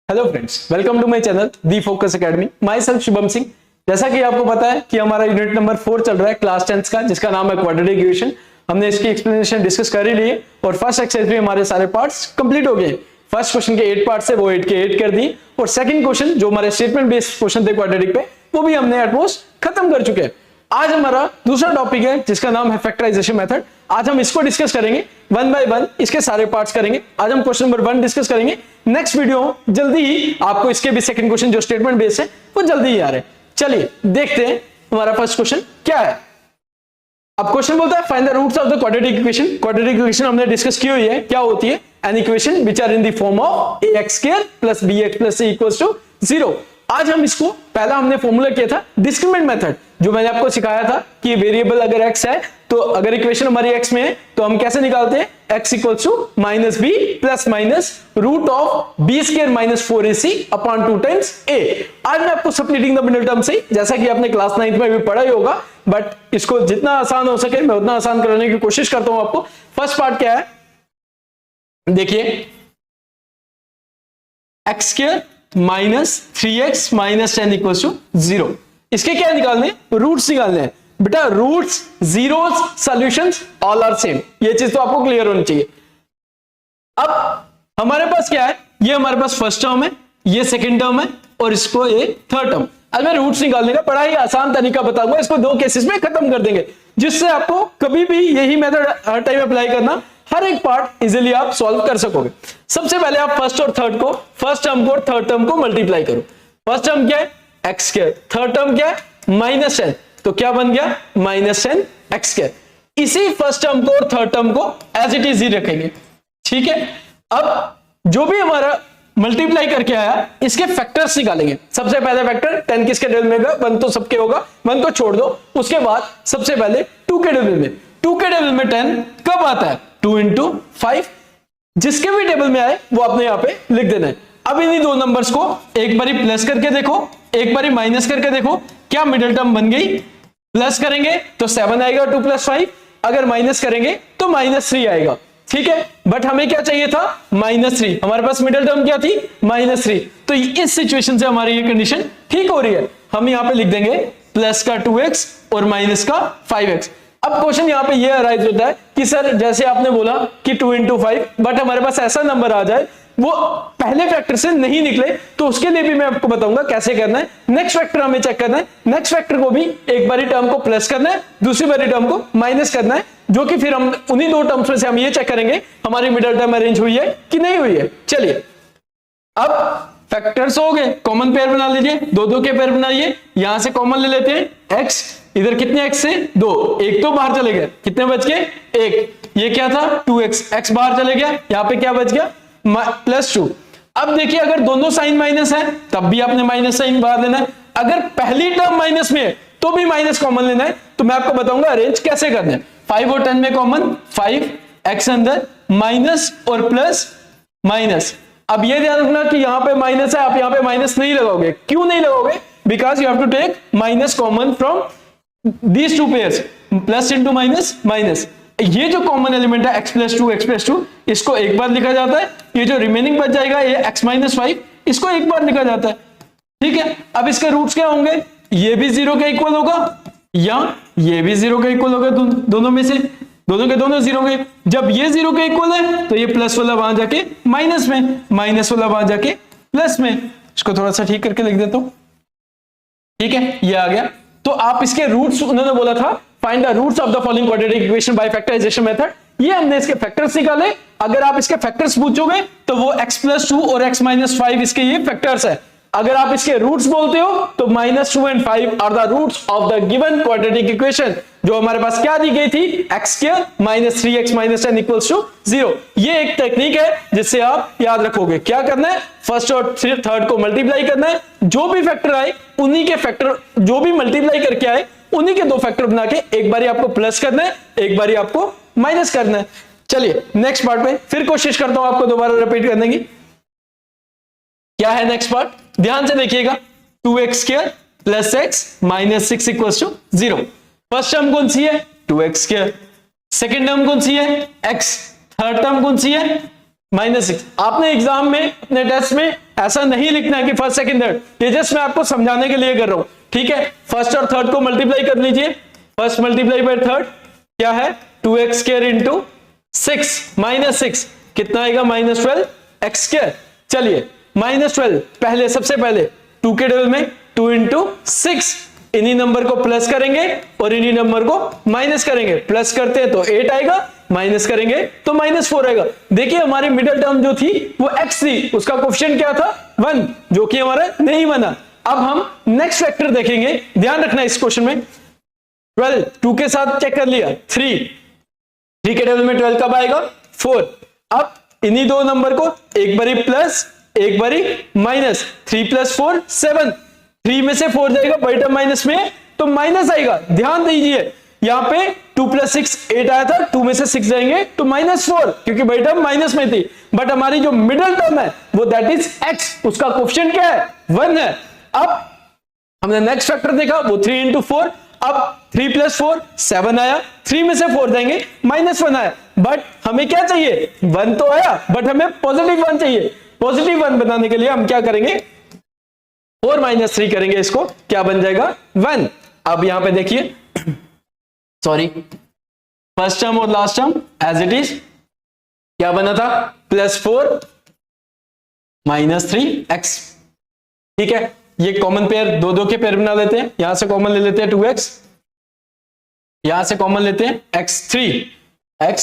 Hello friends, welcome to my channel the focus academy. Myself Shubham Singh. जैसा कि आपको पता है कि हमारा यूनिट नंबर 4 चल रहा है क्लास 10 का, जिसका नाम है क्वाड्रेटिक इक्वेशन। हमने इसकी एक्सप्लेनेशन डिस्कस कर ही ली है और फर्स्ट एक्सरसाइज में हमारे सारे पार्ट्स कंप्लीट हो गए। फर्स्ट क्वेश्चन के 8 पार्ट्स है, वो 8 के 8 कर दिए और सेकंड क्वेश्चन जो हमारे स्टेटमेंट बेस्ड क्वेश्चन थे क्वाड्रेटिक पे, वो भी हमने ऑलमोस्ट खत्म कर चुके हैं। आज हमारा दूसरा टॉपिक है जिसका नाम है फैक्टराइजेशन मेथड। आज हम इसको डिस्कस करेंगे वन बाय वन, इसके सारे पार्ट्स करेंगे। आज हम क्वेश्चन नंबर 1 डिस्कस करेंगे। नेक्स्ट वीडियो जल्दी ही आपको इसके भी सेकंड क्वेश्चन जो स्टेटमेंट बेस्ड है वो जल्दी ही आ रहे हैं। चलिए देखते हैं हमारा फर्स्ट क्वेश्चन क्या है। अब क्वेश्चन बोलता है find the roots of the quadratic equation. Quadratic equation हमने डिस्कस की हुई है, क्या होती है? An equation which are in the form of ax² plus bx plus c equals to 0। आज हम इसको पहला हमने फॉर्मूला किया था डिस्क्रिमिनेंट मेथड, जो मैंने आपको सिखाया था कि वेरिएबल अगर x है तो अगर इक्वेशन हमारी x में है तो हम कैसे निकालते हैं? x equals to minus b plus minus root of b² minus 4ac upon 2 times a। आज मैं आपको सब्स्टिट्यूटिंग द मिडिल टर्म से, जैसा कि आपने क्लास 9 में भी पढ़ा ही होगा, बट इसको जितना आसान हो सके मैं उतना आसान कराने की कोशिश करता हूं आपको। फर्स्ट पार्ट क्या है देखिए, x² minus 3x minus 10 equals to 0। इसके क्या निकालने? रूट्स निकालने हैं बेटा। Roots, zeros, solutions all are same, ये चीज तो आपको क्लियर होनी चाहिए। अब हमारे पास क्या है? ये हमारे पास फर्स्ट टर्म है, ये सेकंड टर्म है और इसको ये थर्ड टर्म। आज मैं रूट्स निकालने का बड़ा ही आसान तरीका बताऊंगा, इसको 2 केसेस में खत्म कर देंगे, जिससे आपको कभी भी यही मेथड हर टाइम अप्लाई करना, हर एक पार्ट इजीली आप सॉल्व कर सकोगे। सबसे पहले आप फर्स्ट और थर्ड को, फर्स्ट टर्म को और थर्ड टर्म को मल्टीप्लाई करो। फर्स्ट टर्म क्या है? x²। थर्ड टर्म क्या है? माइनस 10, तो क्या बन गया? Minus 10 x²। इसी फर्स्ट टर्म को और थर्ड टर्म को एज इट इज ही रखेंगे, ठीक है। अब जो भी हमारा मल्टीप्लाई करके आया, इसके फैक्टर्स निकालेंगे। सबसे पहले फैक्टर 10 किसके टेबल में होगा? 1 तो सबके होगा, 1 को छोड़ दो। उसके बाद सबसे पहले 2 के टेबल में, 2 के टेबल में 10 कब आता है? 2 इंटू 5। जिसके भी टेबल में आए वो आपने यहां पे लिख देना है। अब इन्हीं 2 नंबर्स को एक बारी प्लस करके देखो, एक बारी माइनस करके देखो, क्या मिडिल टर्म बन गई? प्लस करेंगे तो 7 आएगा 2 प्लस 5, अगर माइनस करेंगे तो माइनस 3 आएगा, ठीक है। बट हमें क्या चाहिए था? माइनस 3। हमारे पास मिडिल टर्म क्या थी? माइनस 3। तो इस सिचुएशन से हमारी ये कंडीशन ठीक हो रही है। हम यहां पे लिख देंगे प्लस का 2x और माइनस का 5x। अब क्वेश्चन यहां पे ये अराइज होता है कि सर जैसे आपने बोला कि 2 इंटू 5, बट हमारे पास ऐसा नंबर आ जाए वो पहले फैक्टर से नहीं निकले, तो उसके लिए भी मैं आपको बताऊंगा कैसे करना है। नेक्स्ट फैक्टर हमें चेक करना है। नेक्स्ट फैक्टर को भी एक बारी टर्म को प्लस करना है, दूसरी बारी टर्म को माइनस करना है, जो कि फिर हम उन्हीं 2 टर्म्स में से हम ये चेक करेंगे हमारी मिडिल टर्म अरेंज हुई है कि नहीं हुई है। चलिए, अब फैक्टर्स हो गए, कॉमन पेयर बना लीजिए, 2 के पेयर बनाइए। यहां से कॉमन ले लेते हैं x, इधर कितने x से? 2, एक तो बाहर चले गए, कितने बच गए? 1। ये क्या था? 2x, x बाहर चले गया, यहां पे क्या बच गया? +2। अब देखिए, अगर दोनों साइन माइनस है तब भी आपने माइनस साइन बाहर लेना है। अगर पहली टर्म माइनस में है तो भी माइनस कॉमन लेना है। तो मैं आपको बताऊंगा अरेंज कैसे करना है। 5 और 10 में कॉमन, 5 x अंदर, माइनस और प्लस माइनस। अब ये ध्यान रखना कि यहां पे माइनस है, आप यहां पे माइनस नहीं लगाओगे। क्यों नहीं लगाओगे? Because you have to take minus common from these 2 pairs, plus into minus minus. ये जो कॉमन एलिमेंट है x+2, इसको एक बार लिखा जाता है। ये जो रिमेनिंग बच जाएगा ये x-5, इसको एक बार लिखा जाता है, ठीक है। अब इसके रूट्स क्या होंगे? ये भी 0 के इक्वल होगा या ये भी 0 के इक्वल होगा, दोनों में से, दोनों के दोनों 0 के। जब ये 0 के इक्वल है तो ये प्लस वाला वहां जाके माइनस में, माइनस वाला वहां जाके प्लस में। इसको थोड़ा सा ठीक करके लिख देता हूं, ठीक है, ये आ गया। तो आप इसके रूट्स, उन्होंने बोला था find the roots of the following quadratic equation by factorization method. ये हमने इसके फैक्टर्स निकाले। अगर आप इसके फैक्टर्स पूछोगे तो वो x+2 और x-5 इसके ये फैक्टर्स है। अगर आप इसके रूट्स बोलते हो तो -2 and 5 are the roots of the given quadratic equation, जो हमारे पास क्या दी गई थी? x² minus 3x minus 10 equals to 0। ये एक टेक्निक है जिससे आप याद रखोगे। क्या करना है? फर्स्ट और थर्ड को मल्टीप्लाई करना है, जो भी फैक्टर आए उन्हीं के फैक्टर, जो भी मल्टीप्लाई करके आए उन्हीं के 2 फैक्टर बना के एक बारी आपको प्लस करना है, एक बारी आपको माइनस करना है। चलिए नेक्स्ट पार्ट में फिर कोशिश करता हूं आपको दोबारा रिपीट करने की। क्या है नेक्स्ट पार्ट? ध्यान से देखिएगा। 2x² plus x minus 6 equals to 0। First term कौन सी है? 2x²। सेकेंड टर्म कौन सी है? x। थर्ड टर्म कौन सी है? -6। आपने एग्जाम में अपने टेस्ट में ऐसा नहीं लिखना है कि फर्स्ट सेकंड थर्ड, ये जस्ट मैं आपको समझाने के लिए कर रहा हूं, ठीक है। फर्स्ट और थर्ड को मल्टीप्लाई कर लीजिए, फर्स्ट मल्टीप्लाई बाय थर्ड क्या है 2x स्क्वायर इंटू 6 -6 कितना आएगा -12 x स्क्वायर। चलिए -12 पहले सबसे पहले 2 के टेबल में 2 इंटू 6, इन्हीं नंबर को प्लस करेंगे और इन्हीं नंबर को माइनस करेंगे, प्लस करते हैं तो 8 आएगा, माइनस करेंगे तो -4 आएगा। देखिए हमारी मिडिल टर्म जो थी वो x थी, उसका कोएफिशिएंट क्या था 1, जो कि हमारा नहीं बना। अब हम नेक्स्ट फैक्टर देखेंगे, ध्यान रखना इस क्वेश्चन में 12 2 के साथ चेक कर लिया, 3 के टेबल में 12 कब आएगा 4। अब इन्हीं दो नंबर को एक बारी प्लस एक बारी माइनस, 3 + 4 7, 3 में से 4 जाएगा बड़ी टर्म माइनस में तो माइनस आएगा। ध्यान दीजिए यहां पे 2 + 6 8 आया था, 2 में से 6 जाएंगे तो -4 क्योंकि बड़ी टर्म माइनस में थी। बट हमारी जो मिडिल टर्म है वो दैट इज x, उसका कोएफिशिएंट क्या है 1 है। अब हमने नेक्स्ट फैक्टर देखा वो 3 × 4, अब 3 + 4 7 आया, 3 में से 4 जाएंगे -1 आया। बट हमें क्या चाहिए 1 तो आया बट हमें पॉजिटिव 1 चाहिए। पॉजिटिव 1 बनाने के लिए हम क्या करेंगे 4 - 3 करेंगे, इसको क्या बन जाएगा 1। अब यहां पे देखिए सॉरी फर्स्ट टर्म और last term as it is क्या बना था +4 - 3x, ठीक है। ये कॉमन पेयर दो के पेयर बना लेते हैं, यहां से कॉमन ले लेते हैं 2x, यहां से कॉमन लेते हैं x,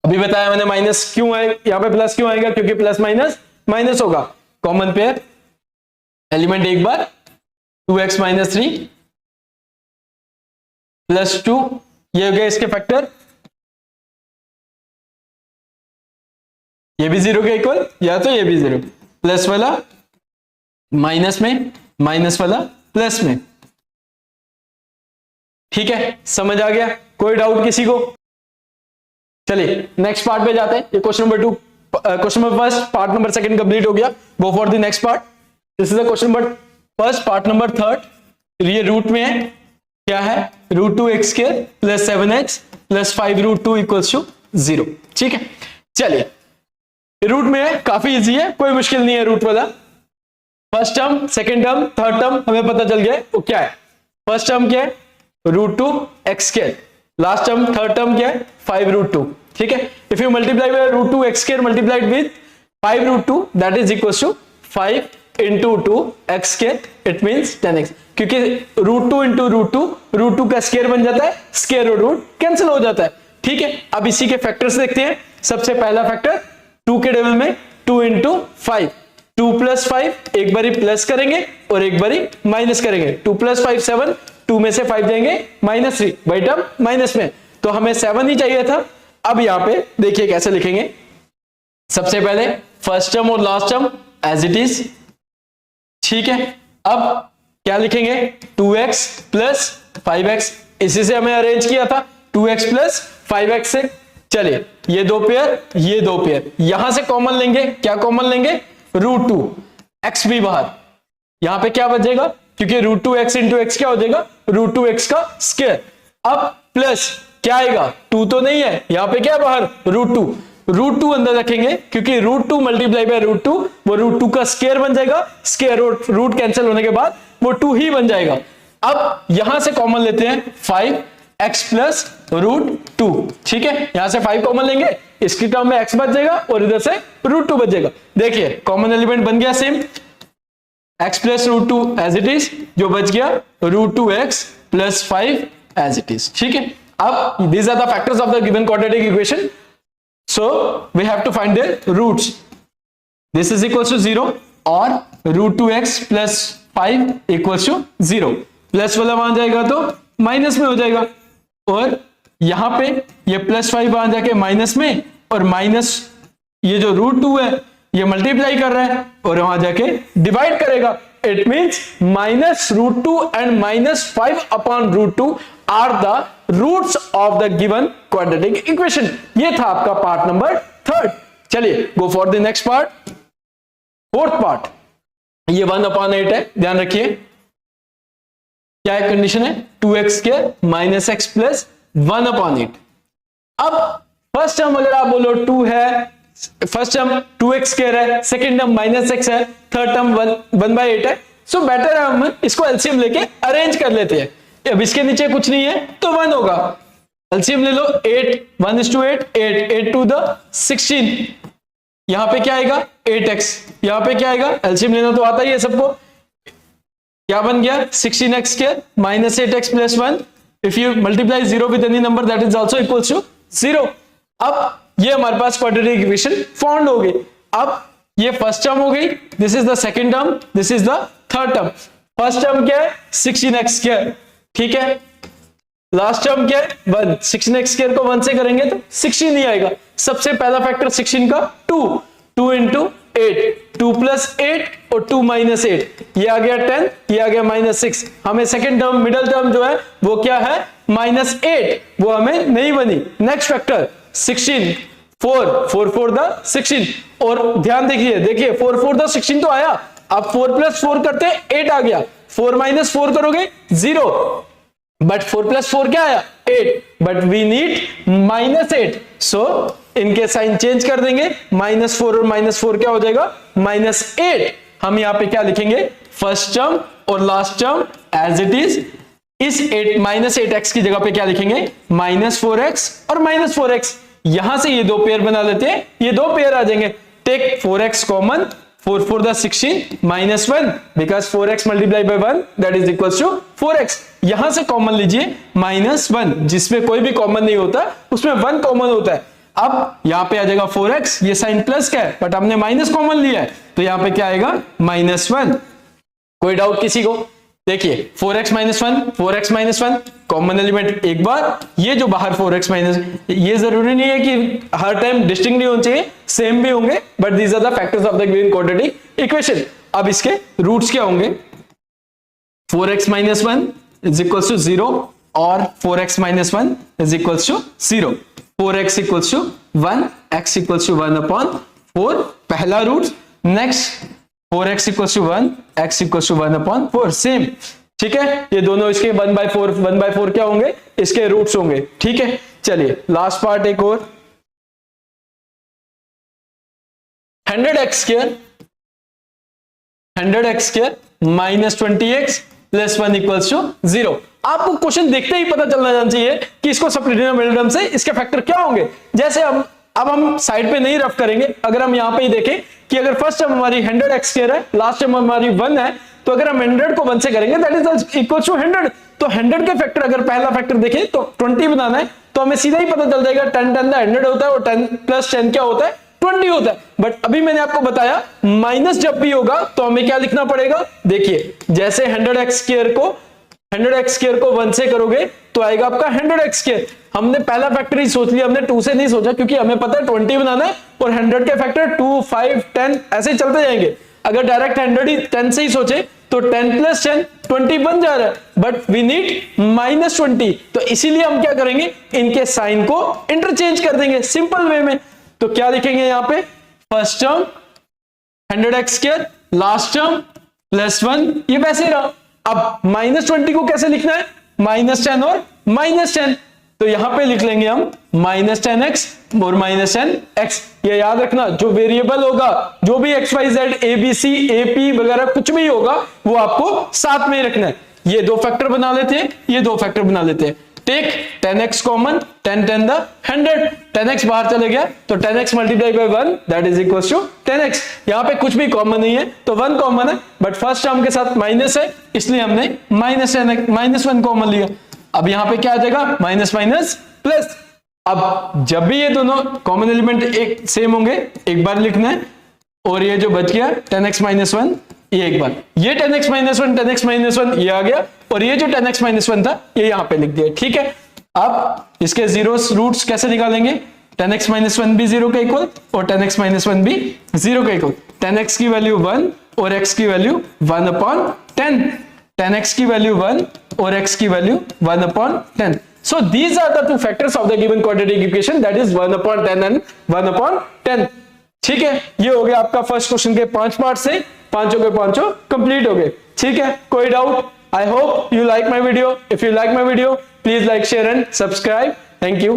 अभी बताया मैंने माइनस क्यों आए यहां पे प्लस क्यों आएगा क्योंकि प्लस माइनस माइनस होगा। कॉमन पेयर एलिमेंट एक बार 2x - 3 +2, ये हो गया इसके फैक्टर, ये भी 0 के इक्वल या तो ये भी 0, प्लस वाला माइनस में, माइनस वाला प्लस में, ठीक है। समझ आ गया, कोई डाउट किसी को? चलिए नेक्स्ट पार्ट पे जाते हैं। ये question number 2, question number first part number second complete हो गया। गो for the next part. This is the question number first part number third. ये रूट में है, क्या है √2x² + 7x + 5√2 = 0, ठीक है। चलिए रूट में है, काफी इजी है, कोई मुश्किल नहीं है रूट वाला। First term second term third term हमें पता चल गया वो क्या है। फर्स्ट टर्म क्या है √2x², last term third term क्या है 5√2, ठीक है। If you multiply by √2x² multiplied with 5√2 that is equal to 5 × 2x², it means 10x, क्योंकि √2 × √2 का स्क्वायर बन जाता है, स्क्वायर और रूट कैंसिल हो जाता है, ठीक है। अब इसी के फैक्टर्स देखते हैं। सबसे पहला फैक्टर 2 के टेबल में 2 × 5, 2 + 5 एक बारी प्लस करेंगे और एक बारी माइनस करेंगे। 2 + 5 7, 2 में से 5 जाएंगे -3, बड़ी टर्म माइनस में, तो हमें 7 ही चाहिए था। अब यहां पे देखिए कैसे लिखेंगे। सबसे पहले फर्स्ट टर्म और last term as it is, ठीक है। अब क्या लिखेंगे 2x + 5x, इसी से हमें अरेंज किया था 2x + 5x से। चलिए ये दो पेयर यहां से कॉमन लेंगे, क्या कॉमन लेंगे √2, x भी बाहर, यहां पे क्या बचेगा क्योंकि √2x × x क्या हो जाएगा √2x का स्क्वायर। अब प्लस क्या आएगा 2 तो नहीं है, यहां पे क्या बाहर √2 अंदर रखेंगे क्योंकि √2 × √2 वो √2 का स्क्वायर बन जाएगा, स्क्वायर और रूट कैंसिल होने के बाद वो 2 ही बन जाएगा। अब यहां से कॉमन लेते हैं 5x + √2, ठीक है। यहां से 5 कॉमन लेंगे, इसकी टर्म में x बच जाएगा और इधर से √2 बच जाएगा। देखिए कॉमन एलिमेंट बन गया same, x + √2 as it is, जो बच गया √2x + 5 एज इट इज, ठीक है। अब these are the factors of the given quadratic equation, so we have to find their roots. This is equals to 0 और √2x + 5 = 0, plus वाला वहां जाएगा तो माइनस में हो जाएगा, और यहां पे ये +5 वहां जाके माइनस में, और माइनस ये जो √2 है ये मल्टीप्लाई कर रहा है और वहां जाके डिवाइड करेगा। It means -√2 and -5/√2 are the roots of the given quadratic equation. ये था आपका पार्ट नंबर थर्ड। चलिए go for the next part, fourth part. ये 1/8 है, ध्यान रखिए क्या है कंडीशन है 2x² - x + 1/8। अब फर्स्ट टर्म अगर आप बोलो 2 है फर्स्ट टर्म 2x स्क्वायर है, सेकंड टर्म -x है, थर्ड टर्म 1/8 है। सो बेटर है हम इसको एलसीएम लेके अरेंज कर लेते हैं। अब इसके नीचे कुछ नहीं है तो 1 होगा, एलसीएम ले लो, 8 1:8, 8 to the 16, यहां पे क्या आएगा 8x, यहां पे क्या आएगा, एलसीएम लेना तो आता ही है सबको, क्या बन गया 16x square -8x + 1, if you multiply 0 with any number that is also equals to 0। अब ये हमारे पास क्वाड्रेटिक इक्वेशन फाउंड हो गई। अब ये फर्स्ट टर्म हो गई, this is the second term, this is the third term. First term क्या है 16x स्क्वायर, ठीक है, लास्ट टर्म क्या है 1, 16x स्क्वायर को 1 से करेंगे तो 16 ही आएगा। सबसे पहला फैक्टर 16 का 2 × 8, 2 + 8 और 2 - 8, ये आ गया 10, ये आ गया -6। हमें सेकंड टर्म मिडिल टर्म जो है वो क्या है -8, वो हमें नहीं बनी। नेक्स्ट फैक्टर 16, 4 4 द 16, और ध्यान देखिए 4 4 द 16 तो आया, अब 4 + 4 करते 8 आ गया, 4 - 4 करोगे 0, बट 4 + 4 क्या आया 8, बट वी नीड -8, सो इनके साइन चेंज कर देंगे, -4 और -4 क्या हो जाएगा -8। हम यहां पे क्या लिखेंगे, फर्स्ट टर्म और last term as it is, इस -8x की जगह पे क्या लिखेंगे -4x और -4x, यहां से ये दो पेयर बना लेते हैं, ये दो पेयर आ जाएंगे। Take 4x common, 4 4 the 16 -1, because 4x multiply by 1 that is equals to 4x। यहां से कॉमन लीजिए -1, जिसमें कोई भी कॉमन नहीं होता उसमें 1 कॉमन होता है। अब यहां पे आ जाएगा 4x, ये साइन प्लस का है बट हमने माइनस कॉमन लिया है, तो यहां पे क्या आएगा -1। कोई डाउट किसी को? देखिए 4x - 1, 4x - 1 कॉमन एलिमेंट एक बार, ये जो बाहर 4x - ये जरूरी नहीं है कि हर टाइम डिस्टिंक्ट होने चाहिए, सेम भी होंगे, but these are the factors of the given quadratic equation. अब इसके रूट्स क्या होंगे, 4x - 1 इज इक्वल्स टू 0 और 4x - 1 is equals to 0, 4x equals to 1, x equals to 1/4 पहला रूट। Next 4x equals to 1, x equals to 1/4 same, ठीक है, ये दोनों इसके 1/4 क्या होंगे, इसके रूट्स होंगे, ठीक है। चलिए लास्ट पार्ट एक और, 100x square -20x + 1 equals to 0। आपको क्वेश्चन देखते ही पता चलना जाना चाहिए कि इसको सेपरेटिव मिडिल से इसके फैक्टर क्या होंगे। जैसे हम साइड पे नहीं रफ करेंगे, अगर हम यहां पे ही देखें कि अगर फर्स्ट टर्म हमारी 100x स्क्वायर है, लास्ट टर्म हमारी 1 है, तो अगर हम 100 को 1 से करेंगे दैट इज इक्वल टू 100। तो 100 के फैक्टर, अगर पहला फैक्टर देखें तो 20 बनाना है, तो हमें सीधा ही पता चल जाएगा 10 10 100 होता है और 10 + 10 क्या होता है 20 होता है। बट अभी मैंने आपको बताया माइनस जब भी होगा तो हमें क्या लिखना पड़ेगा, देखिए जैसे 100x स्क्वायर को 1 से करोगे तो आएगा आपका 100x स्क्वायर। हमने पहला फैक्टर ही सोच लिया, हमने 2 से नहीं सोचा, क्योंकि हमें पता है 20 बनाना है और 100 के फैक्टर 2 5 10 ऐसे ही चलते जाएंगे। अगर डायरेक्ट 100 ही 10 से ही सोचे तो 10 + 10 20 बन जा रहा है, बट वी नीड -20, तो इसीलिए हम क्या करेंगे, इनके साइन को इंटरचेंज कर देंगे सिंपल वे में। तो क्या लिखेंगे यहां पे, first term 100x square, last term +1, ये वैसे रहा। अब -20 को कैसे लिखना है, -10 और -10, तो यहां पे लिख लेंगे हम -10x और -10x। ये याद रखना, जो वेरिएबल होगा, जो भी XYZ ABC AP वगैरह कुछ भी होगा, वो आपको साथ में ही रखना है। ये दो फैक्टर बना लेते हैं, ये दो फैक्टर बना लेते हैं। Take 10x common, 10 10 the 100, 10x बाहर चले गया तो 10x multiply by 1 that is equals to 10x। यहां पे कुछ भी कॉमन नहीं है तो 1 कॉमन है, बट फर्स्ट टर्म के साथ माइनस है इसलिए हमने -1 कॉमन लिया। अब यहां पे क्या आ जाएगा, माइनस माइनस प्लस। अब जब भी ये दोनों कॉमन एलिमेंट एक सेम होंगे एक बार लिखना है, और ये जो बच गया 10x - 1 ये एक बार, ये 10x - 1 10x - 1 ये आ गया, और ये जो 10x - 1 था ये यहां पे लिख दिया, ठीक है। अब इसके जीरोस रूट्स कैसे निकालेंगे, 10x - 1 भी 0 के इक्वल और 10x - 1 भी 0 के इक्वल। 10x की वैल्यू 1 और x की वैल्यू 1/10, 10x की वैल्यू 1 और x की value 1/10। So these are the two factors of the given quadratic equation, that is 1/10 and 1/10। ठीक है, ये हो गया आपका फर्स्ट क्वेश्चन के 5 पार्ट से, पांचों के पांचों कंप्लीट हो गए। ठीक है, कोई doubt? I hope you like my video. If you like my video, please like, share and subscribe. Thank you.